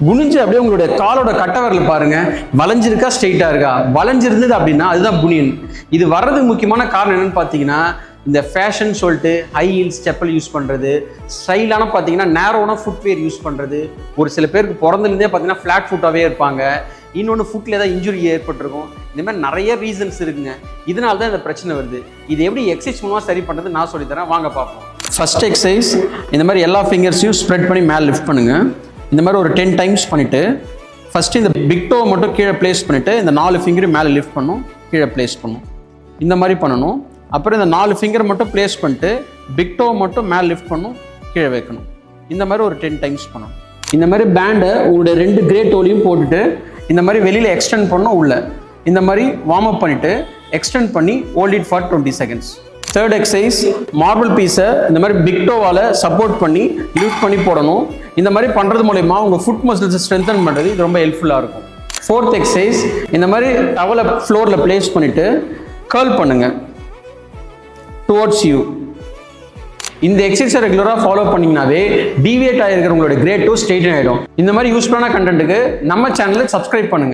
குனிஞ்சு அப்படியே உங்களுடைய காலோட கட்டை விரல் பாருங்க, வளைஞ்சிருக்கா ஸ்ட்ரெயிட்டா இருக்கா? வளைஞ்சிருந்தது அப்படின்னா அதுதான் புனியன். இது வர்றதுக்கு முக்கியமான காரணம் என்னன்னு பார்த்தீங்கன்னா, இந்த ஃபேஷன் சொல்லிட்டு ஹை ஹீல்ஸ் செப்பல் யூஸ் பண்ணுறது, ஸ்டைலான பார்த்தீங்கன்னா நேரோன ஃபுட்வேர் யூஸ் பண்ணுறது, ஒரு சில பேருக்கு பிறந்ததுலேருந்தே பார்த்தீங்கன்னா ஃப்ளாட் ஃபுட்டாகவே இருப்பாங்க, இன்னொன்று ஃபுட்டில் ஏதாவது இன்ஜுரி ஏற்பட்டிருக்கும். இந்த மாதிரி நிறைய ரீசன்ஸ் இருக்குங்க. இதனால தான் இந்த பிரச்சனை வருது. இது எப்படி எக்ஸசைஸ் மூலமாக சரி பண்ணுறது நான் சொல்லித்தரேன், வாங்க பார்ப்போம். ஃபர்ஸ்ட் எக்ஸசைஸ், இந்த மாதிரி எல்லா ஃபிங்கர்ஸையும் ஸ்ப்ரெட் பண்ணி மேலே லிஃப்ட் பண்ணுங்கள். இந்த மாதிரி ஒரு 10 டைம்ஸ் பண்ணிவிட்டு ஃபஸ்ட்டு இந்த பிக் டோ மட்டும் கீழே ப்ளேஸ் பண்ணிவிட்டு இந்த 4 ஃபிங்கரையும் மேலே லிஃப்ட் பண்ணணும், கீழே ப்ளேஸ் பண்ணணும். இந்த மாதிரி பண்ணணும். அப்புறம் இந்த 4 ஃபிங்கர் மட்டும் ப்ளேஸ் பண்ணிட்டு பிக் டோ மட்டும் மேலே லிஃப்ட் பண்ணணும், கீழே வைக்கணும். இந்த மாதிரி ஒரு 10 டைம்ஸ் பண்ணணும். இந்த மாதிரி பேண்டை உங்களுடைய 2 கிரே டோலையும் போட்டுட்டு இந்த மாதிரி வெளியில் எக்ஸ்டெண்ட் பண்ணணும் உள்ள. இந்த மாதிரி வார்ம் அப் பண்ணிவிட்டு எக்ஸ்டெண்ட் பண்ணி hold it for 20 seconds. Third exercise, marble பீஸை இந்த மாதிரி பிக் டோவால் சப்போர்ட் பண்ணி லிஃப்ட் பண்ணி போடணும். இந்த மாதிரி பண்ணுறது மூலயமா உங்கள் ஃபுட் மசில்ஸை ஸ்ட்ரென்தன் பண்ணுறது இது ரொம்ப ஹெல்ப்ஃபுல்லாக இருக்கும். ஃபோர்த் எக்ஸசைஸ், இந்த மாதிரி டவலை ஃப்ளோரில் ப்ளேஸ் பண்ணிவிட்டு கர்ல் பண்ணுங்கள் டுவர்ட்ஸ் யூ. இந்த எக்ஸசைஸை ரெகுலராக ஃபாலோ பண்ணிங்கனாவே டீவியேட் ஆகிருக்கிற உங்களோட கிரே டோ ஸ்ட்ரெயிட்டன் ஆகிடும். இந்த மாதிரி யூஸ்ஃபுல்லான கண்டென்ட்டுக்கு நம்ம சேனலை சப்ஸ்கிரைப் பண்ணுங்கள்.